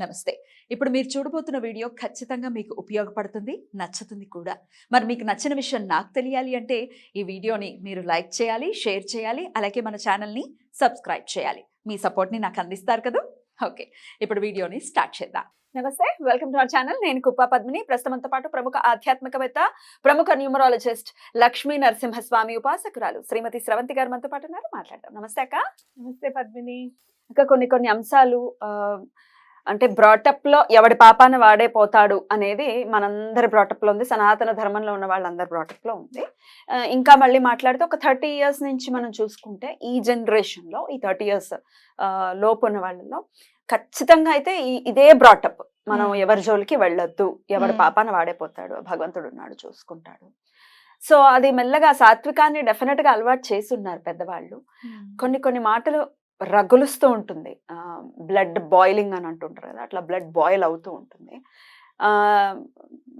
నమస్తే. ఇప్పుడు మీరు చూడబోతున్న వీడియో ఖచ్చితంగా మీకు ఉపయోగపడుతుంది, నచ్చుతుంది కూడా. మరి మీకు నచ్చిన విషయం నాకు తెలియాలి అంటే ఈ వీడియోని మీరు లైక్ చేయాలి, షేర్ చేయాలి, అలాగే మన ఛానల్‌ని సబ్స్క్రైబ్ చేయాలి. మీ సపోర్ట్‌ని నాకు అందిస్తారు కదూ! ఓకే. ఇప్పుడు వీడియోని స్టార్ట్ చేద్దాం. నమస్తే, వెల్కమ్ టు అవర్ ఛానల్. నేను కుప్ప పద్మిని. ప్రస్తుతంతో పాటు ప్రముఖ ఆధ్యాత్మికవేత్త, ప్రముఖ న్యూమరాలజిస్ట్ లక్ష్మీ నరసింహస్వామి ఉపాసకురాలు శ్రీమతి స్రవంతి గారు మనతో పాటు ఉన్నారు. మాట్లాడదాం. నమస్తే అక్క. నమస్తే పద్మిని. అక్క, కొన్ని అంశాలు అంటే బ్రాటప్ లో ఎవడి పాపాన వాడే పోతాడు అనేది మనందరి బ్రాటప్ లో ఉంది, సనాతన ధర్మంలో ఉన్న వాళ్ళందరి బ్రాటప్ లో ఉంది. ఇంకా మళ్ళీ మాట్లాడితే ఒక 30 years నుంచి మనం చూసుకుంటే ఈ జనరేషన్ లో, ఈ 30 years లోపు ఉన్న వాళ్ళలో ఖచ్చితంగా అయితే ఇదే బ్రాటప్. మనం ఎవరి జోలికి వెళ్ళొద్దు, ఎవడి పాపాన వాడైపోతాడు, భగవంతుడు ఉన్నాడు చూసుకుంటాడు. సో అది మెల్లగా సాత్వికాన్ని డెఫినెట్ గా అలవాటు చేసి ఉన్నారు పెద్దవాళ్ళు. కొన్ని మాటలు రగులుస్తూ ఉంటుంది, బ్లడ్ బాయిలింగ్ అని అంటుంటారు కదా, అట్లా బ్లడ్ బాయిల్ అవుతూ ఉంటుంది.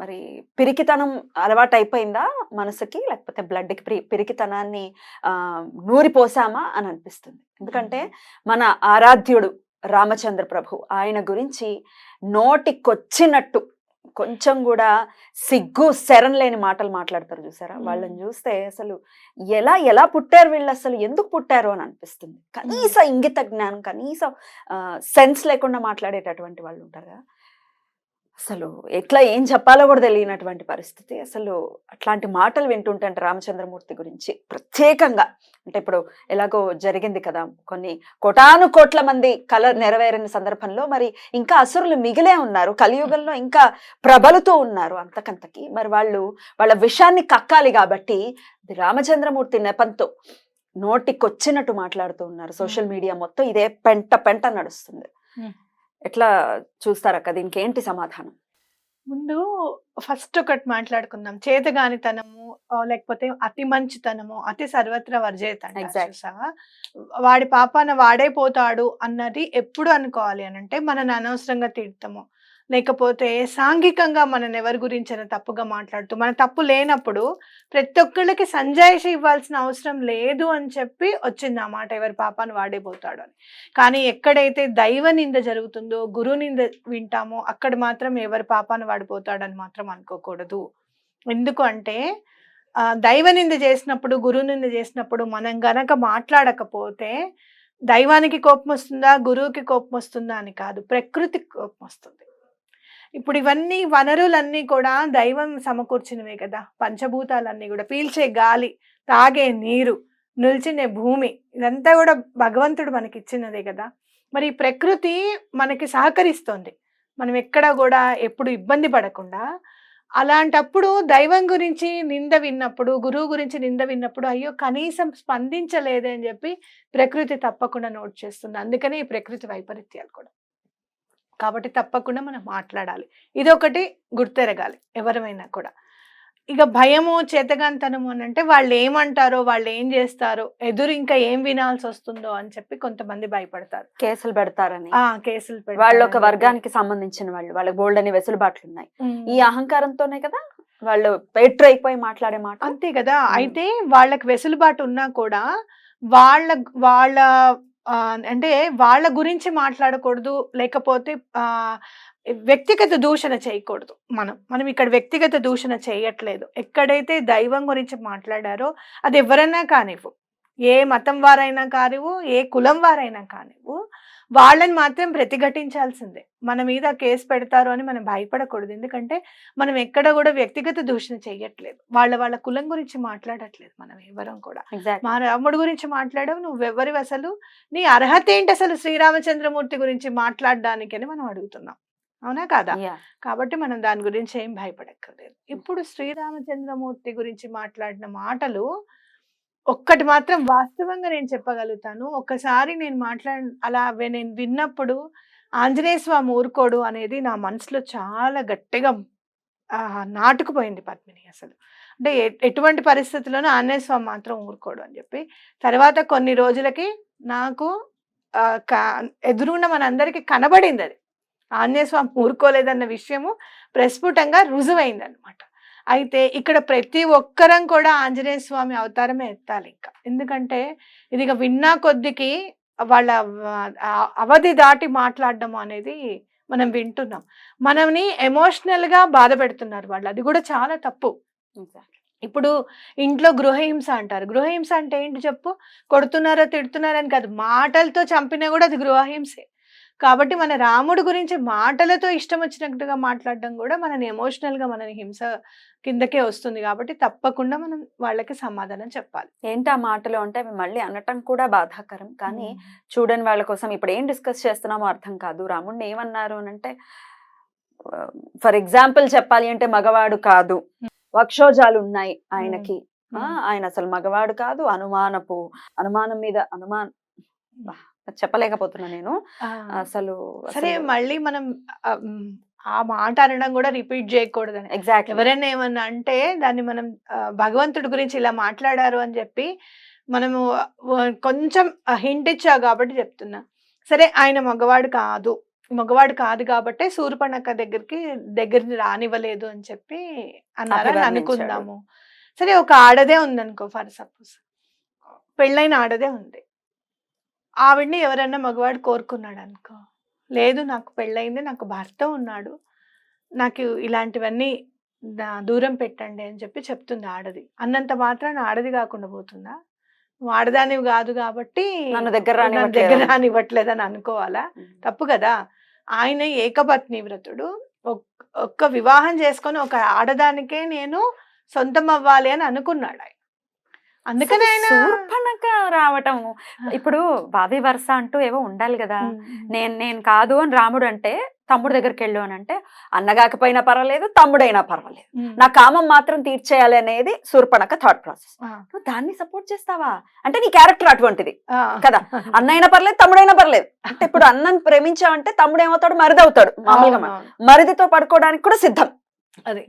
మరి పిరికితనం అలవాటు అయిపోయిందా మనసుకి, లేకపోతే బ్లడ్కి పిరికితనాన్ని నూరిపోసామా అని అనిపిస్తుంది. ఎందుకంటే మన ఆరాధ్యుడు రామచంద్ర ప్రభు, ఆయన గురించి నోటికొచ్చినట్టు కొంచెం కూడా సిగ్గు శరం లేని మాటలు మాట్లాడతారు చూసారా. వాళ్ళని చూస్తే అసలు ఎలా పుట్టారు వీళ్ళు, అసలు ఎందుకు పుట్టారు అని అనిపిస్తుంది. కనీస ఇంగిత జ్ఞానం, కనీసం సెన్స్ లేకుండా మాట్లాడేటటువంటి వాళ్ళు ఉంటారు కదా. అసలు ఎట్లా ఏం చెప్పాలో కూడా తెలియనటువంటి పరిస్థితి. అసలు అట్లాంటి మాటలు వింటుంటే అంటే రామచంద్రమూర్తి గురించి ప్రత్యేకంగా, అంటే ఇప్పుడు ఎలాగో జరిగింది కదా, కొన్ని కోట్ల మంది కల నెరవేరిన సందర్భంలో మరి ఇంకా అసురులు మిగిలే ఉన్నారు, కలియుగంలో ఇంకా ప్రబలుతూ ఉన్నారు అంతకంతకి. మరి వాళ్ళ విషయాన్ని కక్కాలి కాబట్టి రామచంద్రమూర్తి నెపంతో నోటికొచ్చినట్టు మాట్లాడుతూ ఉన్నారు. సోషల్ మీడియా మొత్తం ఇదే పెంట నడుస్తుంది. ఎట్లా చూస్తారక్క, దీనికి ఏంటి సమాధానం? ముందు ఫస్ట్ ఒకటి మాట్లాడుకుందాం. చేతగానితనము, లేకపోతే అతి మంచితనము, అతి సర్వత్ర వర్జేత. చూసావా, వాడి పాపాన వాడైపోతాడు అన్నది ఎప్పుడు అనుకోవాలి అని అంటే, మనని అనవసరంగా తిడతాము, లేకపోతే సాంఘికంగా మనని ఎవరి గురించి తప్పుగా మాట్లాడుతూ, మన తప్పు లేనప్పుడు ప్రతి ఒక్కళ్ళకి సంజాయిషి ఇవ్వాల్సిన అవసరం లేదు అని చెప్పి వచ్చింది ఆ మాట, ఎవరి పాపాన్ని వాడైపోతాడు అని. కానీ ఎక్కడైతే దైవ నింద జరుగుతుందో, గురు నింద వింటామో అక్కడ మాత్రం ఎవరి పాపాన్ని వాడిపోతాడని మాత్రం అనుకోకూడదు. ఎందుకు అంటే దైవ నింద చేసినప్పుడు, గురు నింద చేసినప్పుడు మనం గనక మాట్లాడకపోతే దైవానికి కోపం వస్తుందా, గురువుకి కోపం వస్తుందా అని కాదు, ప్రకృతికి కోపం వస్తుంది. ఇప్పుడు ఇవన్నీ వనరులన్నీ కూడా దైవం సమకూర్చినవే కదా. పంచభూతాలన్నీ కూడా, పీల్చే గాలి, తాగే నీరు, నిల్చునే భూమి, ఇదంతా కూడా భగవంతుడు మనకి ఇచ్చినదే కదా. మరి ప్రకృతి మనకి సహకరిస్తుంది, మనం ఎక్కడ కూడా ఎప్పుడు ఇబ్బంది పడకుండా. అలాంటప్పుడు దైవం గురించి నింద విన్నప్పుడు, గురువు గురించి నింద విన్నప్పుడు అయ్యో కనీసం స్పందించలేదే అని చెప్పి ప్రకృతి తప్పకుండా నోట్ చేస్తుంది. అందుకనే ఈ ప్రకృతి వైపరీత్యాలు కూడా. కాబట్టి తప్పకుండా మనం మాట్లాడాలి, ఇదొకటి గుర్తెరగాలి ఎవరైనా కూడా. ఇక భయము, చేతగాంతనము అని అంటే వాళ్ళు ఏమంటారో, వాళ్ళు ఏం చేస్తారో, ఎదురు ఇంకా ఏం వినాల్సి వస్తుందో అని చెప్పి కొంతమంది భయపడతారు, కేసులు పెడతారని. కేసులు వాళ్ళు ఒక వర్గానికి సంబంధించిన వాళ్ళు, వాళ్ళకి బోల్డ్ అని వెసులుబాట్లు ఉన్నాయి. ఈ అహంకారంతోనే కదా వాళ్ళు పెట్రు అయిపోయి మాట్లాడే మాట. అంతే కదా. అయితే వాళ్ళకి వెసులుబాటు ఉన్నా కూడా వాళ్ళ అంటే వాళ్ళ గురించి మాట్లాడకూడదు, లేకపోతే వ్యక్తిగత దూషణ చేయకూడదు. మనం ఇక్కడ వ్యక్తిగత దూషణ చేయట్లేదు. ఎక్కడైతే దైవం గురించి మాట్లాడారో అది ఎవరైనా కానివ్వు, ఏ మతం వారైనా కానివ్వు, ఏ కులం వారైనా కానివ్వు, వాళ్ళని మాత్రం ప్రతిఘటించాల్సిందే. మన మీద కేసు పెడతారు అని మనం భయపడకూడదు. ఎందుకంటే మనం ఎక్కడ కూడా వ్యక్తిగత దూషణ చెయ్యట్లేదు, వాళ్ళ కులం గురించి మాట్లాడట్లేదు మనం ఎవరం కూడా. మా రాముడు గురించి మాట్లాడవు, నువ్వెవరివి, అసలు నీ అర్హత ఏంటి అసలు శ్రీరామచంద్రమూర్తి గురించి మాట్లాడడానికి అని మనం అడుగుతున్నాం, అవునా కాదా? కాబట్టి మనం దాని గురించి ఏం భయపడక్కర్లేదు. ఇప్పుడు శ్రీరామచంద్రమూర్తి గురించి మాట్లాడిన మాటలు ఒక్కటి మాత్రం వాస్తవంగా నేను చెప్పగలుగుతాను. ఒక్కసారి నేను నేను విన్నప్పుడు ఆంజనేయ స్వామి ఊరుకోడు అనేది నా మనసులో చాలా గట్టిగా నాటుకుపోయింది పద్మిని. అసలు అంటే ఎటువంటి పరిస్థితుల్లోనూ ఆంజనేయ స్వామి మాత్రం ఊరుకోడు అని చెప్పి. తర్వాత కొన్ని రోజులకి నాకు ఎదురున్న మనందరికీ కనబడింది అది, ఆంజనేయ స్వామి ఊరుకోలేదన్న విషయము ప్రస్ఫుటంగా రుజువైంది అనమాట. అయితే ఇక్కడ ప్రతి ఒక్కరం కూడా ఆంజనేయ స్వామి అవతారమే ఎత్తాలి ఇంకా. ఎందుకంటే ఇది విన్నా కొద్దికి వాళ్ళ అవధి దాటి మాట్లాడడం అనేది మనం వింటున్నాం. మనల్ని ఎమోషనల్ గా బాధ పెడుతున్నారు వాళ్ళు, అది కూడా చాలా తప్పు. ఇప్పుడు ఇంట్లో గృహహింస అంటారు. గృహహింస అంటే ఏంటి చెప్పు? కొడుతున్నారో తిడుతున్నారో అని కాదు, మాటలతో చంపినా కూడా అది గృహహింసే. కాబట్టి మన రాముడు గురించి మాటలతో ఇష్టం వచ్చినట్టుగా మాట్లాడడం కూడా మనని ఎమోషనల్ గా మనని హింస కిందకే వస్తుంది. కాబట్టి తప్పకుండా మనం వాళ్ళకి సమాధానం చెప్పాలి. ఏంటి ఆ మాటలు అంటే అవి మళ్ళీ అనటం కూడా బాధాకరం. కానీ చూడని వాళ్ళ కోసం ఇప్పుడు ఏం డిస్కస్ చేస్తున్నామో అర్థం కాదు. రాముడిని ఏమన్నారు అని అంటే, ఫర్ ఎగ్జాంపుల్ చెప్పాలి అంటే మగవాడు కాదు, వక్షోజాలు ఉన్నాయి ఆయనకి, ఆయన అసలు మగవాడు కాదు, అనుమానం మీద అనుమానం చెప్పలేకపోతున్నా నేను అసలు. సరే, మళ్ళీ మనం ఆ మాట అనడం కూడా రిపీట్ చేయకూడదని. ఎగ్జాక్ట్. ఎవరైనా ఏమన్నా అంటే దాన్ని మనం భగవంతుడి గురించి ఇలా మాట్లాడారు అని చెప్పి మనము కొంచెం హింట్ ఇచ్చావు కాబట్టి చెప్తున్నా. సరే, ఆయన మగవాడు కాదు కాబట్టి శూర్పణఖ దగ్గరికి రానివ్వలేదు అని చెప్పి అన్నారని అనుకుందాము. సరే, ఒక ఆడదే ఉందనుకో, ఫర్ సపోజ్ పెళ్ళైన ఆడదే ఉంది, ఆవిడ్ని ఎవరన్నా మగవాడు కోరుకున్నాడు అనుకో, లేదు నాకు పెళ్ళయింది, నాకు భర్త ఉన్నాడు, నాకు ఇలాంటివన్నీ దూరం పెట్టండి అని చెప్పి చెప్తుంది ఆడది. అన్నంత మాత్రాన ఆడది కాకుండా పోతుందా? నువ్వు ఆడదానివి కాదు కాబట్టి నన్ను దగ్గర రానివ్వట్లేదని అనుకోవాలా? తప్పు కదా. ఆయన ఏకపత్ని వ్రతుడు, ఒక్క వివాహం చేసుకొని ఒక ఆడదానికే నేను సొంతం అవ్వాలి అని అనుకున్నాడు ఆయన. అందుకనే శూర్పణఖ రావటం, ఇప్పుడు భావి వరుస అంటూ ఏవో ఉండాలి కదా. నేను కాదు అని రాముడు అంటే తమ్ముడు దగ్గరికి వెళ్ళు అని అంటే, అన్నగాకపోయినా పర్వాలేదు, తమ్ముడైనా పర్వాలేదు, నా కామం మాత్రం తీర్చేయాలి అనేది శూర్పణఖ థాట్ ప్రాసెస్. నువ్వు దాన్ని సపోర్ట్ చేస్తావా అంటే నీ క్యారెక్టర్ అటువంటిది కదా. అన్నైనా పర్లేదు, తమ్ముడైనా పర్లేదు అంటే, ఇప్పుడు అన్నని ప్రేమించావంటే తమ్ముడు ఏమవుతాడు? మరిది అవుతాడు. మామూలుగా మరిదితో పడుకోవడానికి కూడా సిద్ధం. అది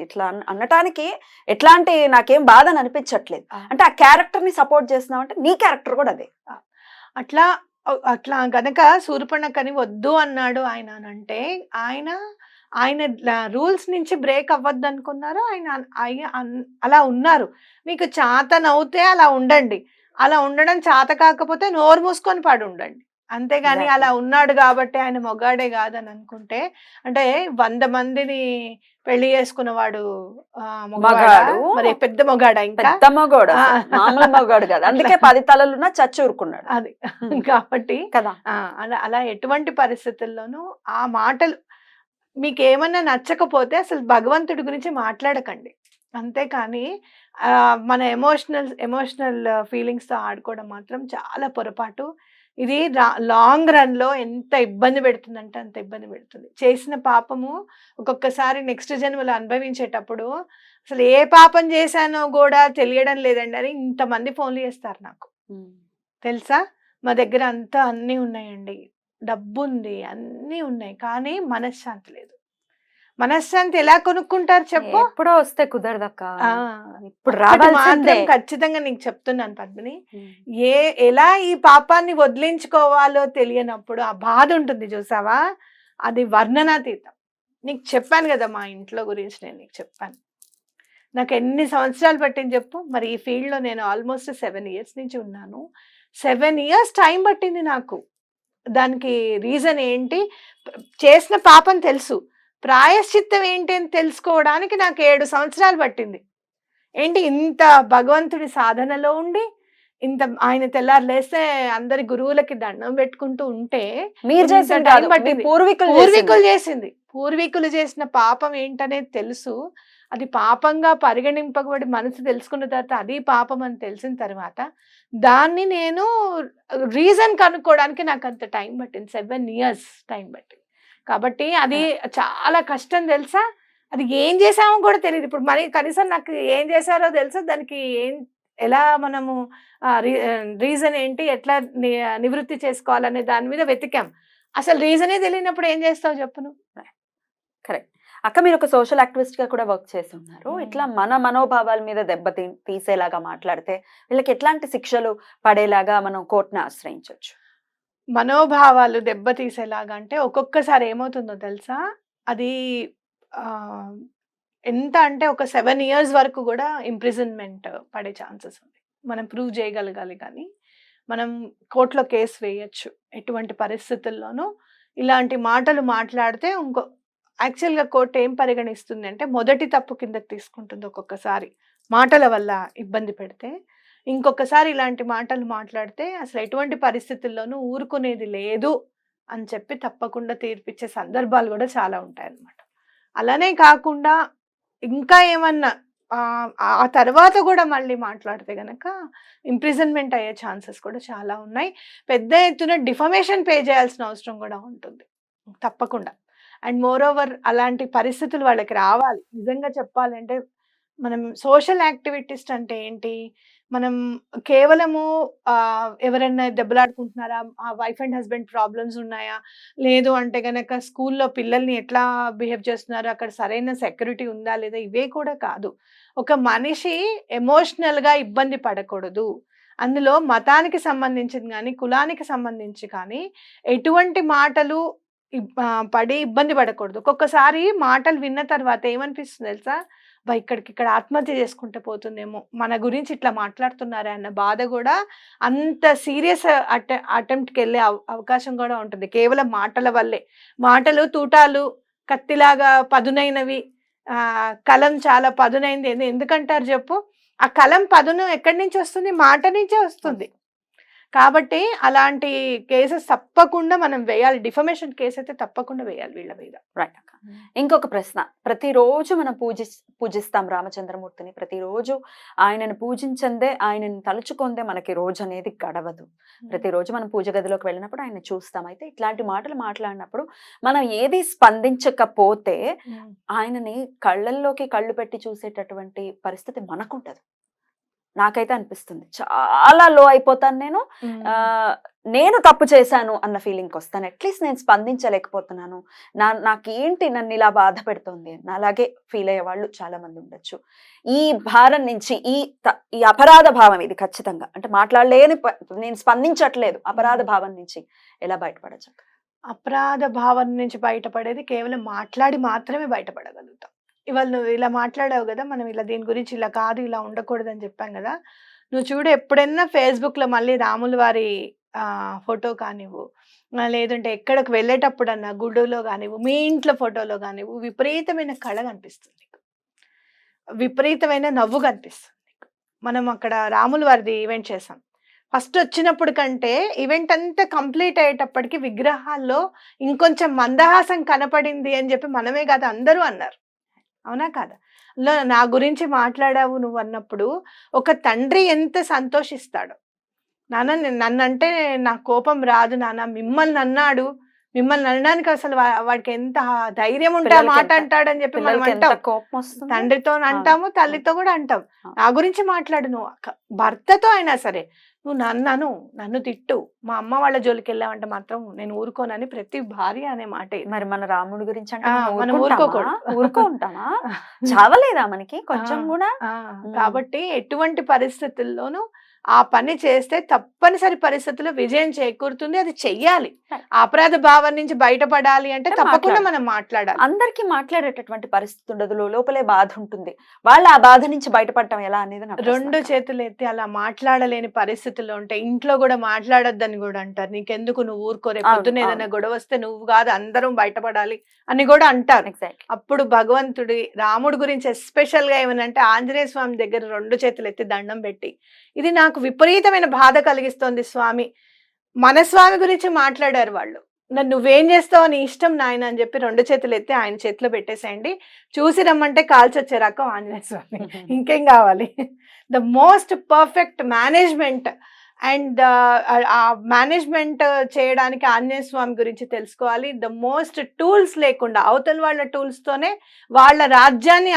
ఇట్లా అనటానికి ఎట్లాంటి నాకేం బాధ అని అనిపించట్లేదు. అంటే ఆ క్యారెక్టర్ ని సపోర్ట్ చేస్తున్నావు అంటే నీ క్యారెక్టర్ కూడా అదే. అట్లా గనక శూర్పణఖని వద్దు అన్నాడు ఆయన అంటే, ఆయన రూల్స్ నుంచి బ్రేక్ అవ్వద్దు అనుకున్నారు. ఆయన అలా ఉన్నారు. మీకు చాతనవుతే అలా ఉండండి, అలా ఉండడం చాత కాకపోతే నోరు మూసుకొని పడి ఉండండి. అంతేగాని అలా ఉన్నాడు కాబట్టి ఆయన మొగాడే కాదని అనుకుంటే, అంటే 100 మందిని పెళ్లి చేసుకున్నవాడు మగాడు, మరి పెద్ద మొగాడా? ఇంకా పెద్ద మొగాడు, మామూలు మొగాడు కాదు. అందుకే 10 తలలున్నా చచ్చూరుకున్నాడు. అది కాబట్టి కదా, అలా ఎటువంటి పరిస్థితుల్లోనూ ఆ మాటలు మీకు ఏమన్నా నచ్చకపోతే అసలు భగవంతుడి గురించి మాట్లాడకండి. అంతేకాని మన ఎమోషనల్ ఫీలింగ్స్ తో ఆడుకోవడం మాత్రం చాలా పొరపాటు. ఇది లాంగ్ రన్ లో ఎంత ఇబ్బంది పెడుతుందంటే అంత ఇబ్బంది పెడుతుంది. చేసిన పాపము ఒక్కొక్కసారి నెక్స్ట్ జన్మలో అనుభవించేటప్పుడు అసలు ఏ పాపం చేశానో కూడా తెలియడం లేదండి అని ఇంతమంది ఫోన్లు చేస్తారు నాకు. తెలుసా, మా దగ్గర అంతా అన్నీ ఉన్నాయండి, డబ్బు ఉంది, అన్నీ ఉన్నాయి, కానీ మనశ్శాంతి లేదు. మనశ్శాంతి ఎలా కొనుక్కుంటారు చెప్పు? ఎప్పుడో వస్తే కుదరదక్క, ఇప్పుడు మాత్రం ఖచ్చితంగా నీకు చెప్తున్నాను పద్మిని, ఎలా ఈ పాపాన్ని వదిలించుకోవాలో తెలియనప్పుడు ఆ బాధ ఉంటుంది చూసావా, అది వర్ణనాతీతం. నీకు చెప్పాను కదా మా ఇంట్లో గురించి, నేను నీకు చెప్పాను నాకు ఎన్ని సంవత్సరాలు పట్టింది చెప్పు. మరి ఈ ఫీల్డ్ లో నేను ఆల్మోస్ట్ 7 years నుంచి ఉన్నాను. 7 years టైం పట్టింది నాకు. దానికి రీజన్ ఏంటి? చేసిన పాపం తెలుసు, ప్రాయశ్చిత్తం ఏంటి అని తెలుసుకోవడానికి నాకు 7 సంవత్సరాలు పట్టింది. ఏంటి, ఇంత భగవంతుడి సాధనలో ఉండి, ఇంత ఆయన తెల్లారు లేస్తే అందరి గురువులకి దండం పెట్టుకుంటూ ఉంటే మీరు చేసిన టైం పట్టింది. పూర్వీకులు చేసిన పాపం ఏంటనేది తెలుసు. అది పాపంగా పరిగణింపబడి మనసు తెలుసుకున్న తర్వాత అది పాపం అని తెలిసిన తర్వాత దాన్ని నేను రీజన్ కనుక్కోవడానికి నాకు అంత టైం పట్టింది. 7 years టైం పట్టింది. కాబట్టి అది చాలా కష్టం తెలుసా. అది ఏం చేసామో కూడా తెలియదు. ఇప్పుడు మరి కనీసం నాకు ఏం చేశారో తెలుసా, దానికి ఎలా మనము రీజన్ ఏంటి, ఎట్లా నివృత్తి చేసుకోవాలనే దాని మీద వెతికాం. అసలు రీజనే తెలియనప్పుడు ఏం చేస్తావు చెప్పు నువ్వు? కరెక్ట్ అక్క, మీరు ఒక సోషల్ యాక్టివిస్ట్ గా కూడా వర్క్ చేస్తున్నారు. ఇట్లా మన మనోభావాల మీద తీసేలాగా మాట్లాడితే వీళ్ళకి ఎట్లాంటి శిక్షలు పడేలాగా మనం కోర్టును ఆశ్రయించవచ్చు? మనోభావాలు దెబ్బతీసేలాగా అంటే ఒక్కొక్కసారి ఏమవుతుందో తెలుసా, అది ఎంత అంటే ఒక 7 years వరకు కూడా ఇంప్రిజన్మెంట్ పడే ఛాన్సెస్ ఉంది. మనం ప్రూవ్ చేయగలగాలి, కానీ మనం కోర్టులో కేసు వేయచ్చు. ఎటువంటి పరిస్థితుల్లోనూ ఇలాంటి మాటలు మాట్లాడితే యాక్చువల్గా కోర్టు ఏం పరిగణిస్తుంది అంటే మొదటి తప్పు కిందకి తీసుకుంటుంది. ఒక్కొక్కసారి మాటల వల్ల ఇబ్బంది పెడితే, ఇంకొకసారి ఇలాంటి మాటలు మాట్లాడితే అసలు ఎటువంటి పరిస్థితుల్లోనూ ఊరుకునేది లేదు అని చెప్పి తప్పకుండా తీర్పిచ్చే సందర్భాలు కూడా చాలా ఉంటాయన్నమాట. అలానే కాకుండా ఇంకా ఏమన్నా ఆ తర్వాత కూడా మళ్ళీ మాట్లాడితే గనక ఇంప్రిజన్మెంట్ అయ్యే ఛాన్సెస్ కూడా చాలా ఉన్నాయి. పెద్ద ఎత్తున డిఫమేషన్ పే చేయాల్సిన అవసరం కూడా ఉంటుంది తప్పకుండా. అండ్ మోర్ ఓవర్ అలాంటి పరిస్థితులు వాళ్ళకి రావాలి. నిజంగా చెప్పాలంటే మనం సోషల్ యాక్టివిటిస్ట్ అంటే ఏంటి, మనం కేవలము ఎవరైనా దెబ్బలాడుకుంటున్నారా, ఆ వైఫ్ అండ్ హస్బెండ్ ప్రాబ్లమ్స్ ఉన్నాయా, లేదు అంటే గనక స్కూల్లో పిల్లల్ని ఎట్లా బిహేవ్ చేస్తున్నారు, అక్కడ సరైన సెక్యూరిటీ ఉందా లేదా, ఇవే కూడా కాదు. ఒక మనిషి ఎమోషనల్గా ఇబ్బంది పడకూడదు. అందులో మతానికి సంబంధించింది కానీ కులానికి సంబంధించి కానీ ఎటువంటి మాటలు పడి ఇబ్బంది పడకూడదు. ఒక్కొక్కసారి మాటలు విన్న తర్వాత ఏమనిపిస్తుంది తెలుసా, ఇక్కడ ఆత్మహత్య చేసుకుంటే పోతుందేమో, మన గురించి ఇట్లా మాట్లాడుతున్నారా అన్న బాధ కూడా అంత సీరియస్ అటెంప్ట్కి వెళ్ళే అవకాశం కూడా ఉంటుంది కేవలం మాటల వల్లే. మాటలు తూటాలు కత్తిలాగా పదునైనవి, కలం చాలా పదునైంది ఎందుకంటారు చెప్పు, ఆ కలం పదును ఎక్కడి నుంచి వస్తుంది, మాట నుంచే వస్తుంది. కాబట్టి అలాంటి కేసెస్ తప్పకుండా మనం వేయాలి. డిఫమేషన్ కేసు అయితే తప్పకుండా వేయాలి వీళ్ళ మీద. రైట్ అక్క. ఇంకొక ప్రశ్న, ప్రతిరోజు మనం పూజిస్తాం రామచంద్రమూర్తిని, ప్రతిరోజు ఆయనను పూజించందే, ఆయనను తలుచుకుందే మనకి రోజు అనేది గడవదు. ప్రతిరోజు మనం పూజ గదిలోకి వెళ్ళినప్పుడు ఆయన చూస్తాం. అయితే ఇట్లాంటి మాటలు మాట్లాడినప్పుడు మనం ఏది స్పందించకపోతే ఆయనని కళ్ళల్లోకి కళ్ళు పెట్టి చూసేటటువంటి పరిస్థితి మనకుంటది. నాకైతే అనిపిస్తుంది చాలా లో అయిపోతాను నేను తప్పు చేశాను అన్న ఫీలింగ్కి వస్తాను. అట్లీస్ట్ నేను స్పందించలేకపోతున్నాను, నాకేంటి నన్ను ఇలా బాధ పెడుతోంది, అలాగే ఫీల్ అయ్యే వాళ్ళు చాలా మంది ఉండొచ్చు. ఈ భారం నుంచి ఈ అపరాధ భావం, ఇది ఖచ్చితంగా అంటే మాట్లాడలేని, నేను స్పందించట్లేదు, అపరాధ భావం నుంచి ఎలా బయటపడచ్చు? అపరాధ భావం నుంచి బయటపడేది కేవలం మాట్లాడి మాత్రమే బయటపడగలుగుతాం. ఇవాళ నువ్వు ఇలా మాట్లాడావు కదా, మనం ఇలా దీని గురించి ఇలా కాదు, ఇలా ఉండకూడదు అని చెప్పాం కదా. నువ్వు చూడు, ఎప్పుడైనా ఫేస్బుక్లో మళ్ళీ రాముల వారి ఫోటో కానివ్వు, లేదంటే ఎక్కడికి వెళ్ళేటప్పుడన్నా గుడిలో కానివ్వు, మీ ఇంట్లో ఫోటోలో కానివ్వు, విపరీతమైన కళ కనిపిస్తుంది, విపరీతమైన నవ్వు కనిపిస్తుంది. మనం అక్కడ రాముల వారిది ఈవెంట్ చేసాం. ఫస్ట్ వచ్చినప్పుడు కంటే ఈవెంట్ అంతా కంప్లీట్ అయ్యేటప్పటికి విగ్రహాల్లో ఇంకొంచెం మందహాసం కనపడింది అని చెప్పి మనమే కాదు అందరూ అన్నారు. అవునా కాదా? నా గురించి మాట్లాడావు నువ్వు అన్నప్పుడు ఒక తండ్రి ఎంత సంతోషిస్తాడు. నాన్న నన్నంటే నా కోపం రాదు నాన్న, మిమ్మల్ని అన్నాడు, మిమ్మల్ని అనడానికి అసలు వాడికి ఎంత ధైర్యం ఉంటే ఆ మాట అంటాడని చెప్పి మనం అంటాం. తండ్రితో అంటాము, తల్లితో కూడా అంటాం. నా గురించి మాట్లాడు నువ్వు, భర్తతో అయినా సరే నువ్వు నన్ను తిట్టు, మా అమ్మ వాళ్ళ జోలికి వెళ్ళావంటే మాత్రం నేను ఊరుకోనని ప్రతి భార్య అనే మాట. మరి మన రాముడి గురించి అంటే మనం ఊరుకుంటామా? చావలేదా మనకి కొంచెం కూడా? కాబట్టి ఎటువంటి పరిస్థితుల్లోనూ ఆ పని చేస్తే తప్పనిసరి పరిస్థితుల్లో విజయం చేకూరుతుంది. అది చెయ్యాలి. అపరాధ భావం నుంచి బయటపడాలి అంటే తప్పకుండా మనం మాట్లాడాలి. అందరికీ మాట్లాడేటటువంటి పరిస్థితి ఉండదు, లోపలే బాధ ఉంటుంది. వాళ్ళు ఆ బాధ నుంచి బయటపడటం ఎలా అనేది రెండు చేతులు ఎత్తి అలా మాట్లాడలేని పరిస్థితుల్లో ఉంటే ఇంట్లో కూడా మాట్లాడొద్దని కూడా అంటారు. నీకెందుకు, నువ్వు ఊరుకోరే, పొద్దున్న ఏదైనా గొడవ వస్తే నువ్వు కాదు అందరం బయటపడాలి అని కూడా అంటారు. అప్పుడు భగవంతుడి రాముడి గురించి ఎస్పెషల్ గా ఏమనంటే ఆంజనేయ స్వామి దగ్గర రెండు చేతులు ఎత్తి దండం పెట్టి, ఇది నాకు విపరీతమైన బాధ కలిగిస్తోంది స్వామి, మన స్వామి గురించి మాట్లాడారు వాళ్ళు, నన్ను నువ్వేం చేస్తావు నీ ఇష్టం నాయన అని చెప్పి రెండు చేతులు ఎత్తి ఆయన చేతిలో పెట్టేసేయండి, చూసి రమ్మంటే కాల్చి వచ్చే రకం ఆంజనేయ స్వామి, ఇంకేం కావాలి. The most perfect management and ఆ మేనేజ్మెంట్ చేయడానికి ఆంజనేయ స్వామి గురించి తెలుసుకోవాలి. ద మోస్ట్ టూల్స్ లేకుండా అవతల వాళ్ళ టూల్స్తోనే వాళ్ళ రాజ్యాన్ని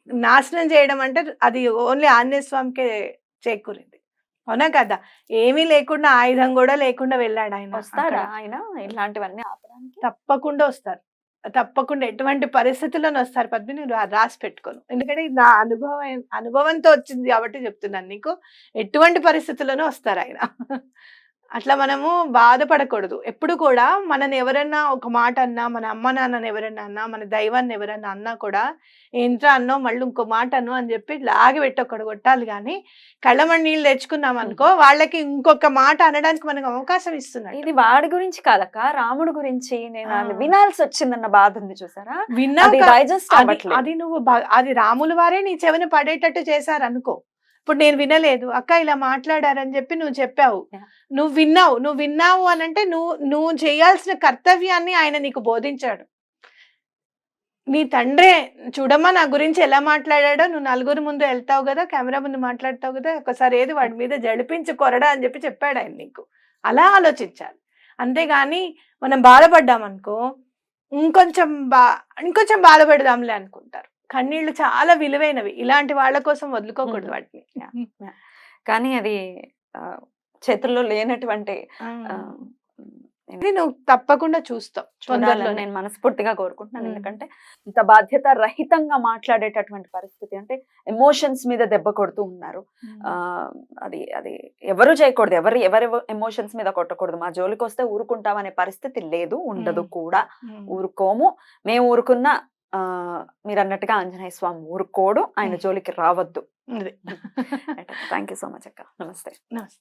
నాశనం చేయడం అంటే అది ఓన్లీ ఆంజనేయ స్వామికే చేకూరింది. అవునా కదా? ఏమీ లేకుండా, ఆయుధం కూడా లేకుండా వెళ్ళాడు ఆయన. వస్తాడా ఆయన ఇలాంటివన్నీ ఆపడానికి? తప్పకుండా వస్తారు, తప్పకుండా ఎటువంటి పరిస్థితుల్లోనూ వస్తారు. పద్మిని రాసి పెట్టుకోను, ఎందుకంటే నా అనుభవంతో వచ్చింది కాబట్టి చెప్తున్నాను నీకు. ఎటువంటి పరిస్థితుల్లోనూ వస్తారు ఆయన. అట్లా మనము బాధపడకూడదు. ఎప్పుడు కూడా మనని ఎవరన్నా ఒక మాట అన్నా, మన అమ్మ నాన్నని ఎవరన్నా అన్నా, మన దైవాన్ని ఎవరన్నా అన్నా కూడా ఏంట్రా అన్నావు మళ్ళీ ఇంకో మాట అను అని చెప్పి లాగిపెట్టి ఒకటి కొట్టాలి గాని, కళ్ళమడి నీళ్ళు తెచ్చుకున్నాం అనుకో వాళ్ళకి ఇంకొక మాట అనడానికి మనకు అవకాశం ఇస్తున్నాడు. ఇది వాడి గురించి కాదక్క, రాముడు గురించి నేను ఆ. అది వినాల్సి వచ్చిందన్న బాధ ఉంది చూసారా, విన్నాక అది డైజెస్ట్ అది అవ్వట్లేదు. అది నువ్వు అది రాముల వారే నీ చెవిన పడేటట్టు చేశారు అనుకో. ఇప్పుడు నేను వినలేదు అక్క ఇలా మాట్లాడారని చెప్పి నువ్వు చెప్పావు, Yeah. నువ్వు విన్నావు అని అంటే నువ్వు చేయాల్సిన కర్తవ్యాన్ని ఆయన నీకు బోధించాడు. నీ తండ్రే చూడమ్మా నా గురించి ఎలా మాట్లాడాడో, నువ్వు నలుగురు ముందు వెళ్తావు కదా, కెమెరా ముందు మాట్లాడతావు కదా, ఒకసారి ఏది వాడి మీద జడిపించి కొరడా అని చెప్పి చెప్పాడు ఆయన నీకు. అలా ఆలోచించాలి. అంతేగాని మనం బాధపడ్డామనుకో ఇంకొంచెం బాధపడదాంలే అనుకుంటారు. కన్నీళ్లు చాలా విలువైనవి, ఇలాంటి వాళ్ళ కోసం వదులుకోకూడదు వాటిని. కానీ అది చేతుల్లో లేనటువంటి ఇది నువ్వు తప్పకుండా చూస్తావు చూడాలని తొందరలో. నేను మనస్ఫూర్తిగా కోరుకుంటున్నాను. మ్మ్. ఎందుకంటే ఇంత బాధ్యత రహితంగా మాట్లాడేటటువంటి పరిస్థితి, అంటే ఎమోషన్స్ మీద దెబ్బ కొడుతూ ఉన్నారు. ఆ అది అది ఎవరు చేయకూడదు, ఎవరి ఎమోషన్స్ మీద కొట్టకూడదు. మా జోలికి వస్తే ఊరుకుంటాం అనే పరిస్థితి లేదు, ఉండదు కూడా. ఊరుకోము. మేము ఊరుకున్నా మీరు అన్నట్టుగా ఆంజనేయ స్వామి ఊరుకోడు, ఆయన జోలికి రావద్దు. అదే. థ్యాంక్ యూ సో మచ్ అక్క. నమస్తే. నమస్తే.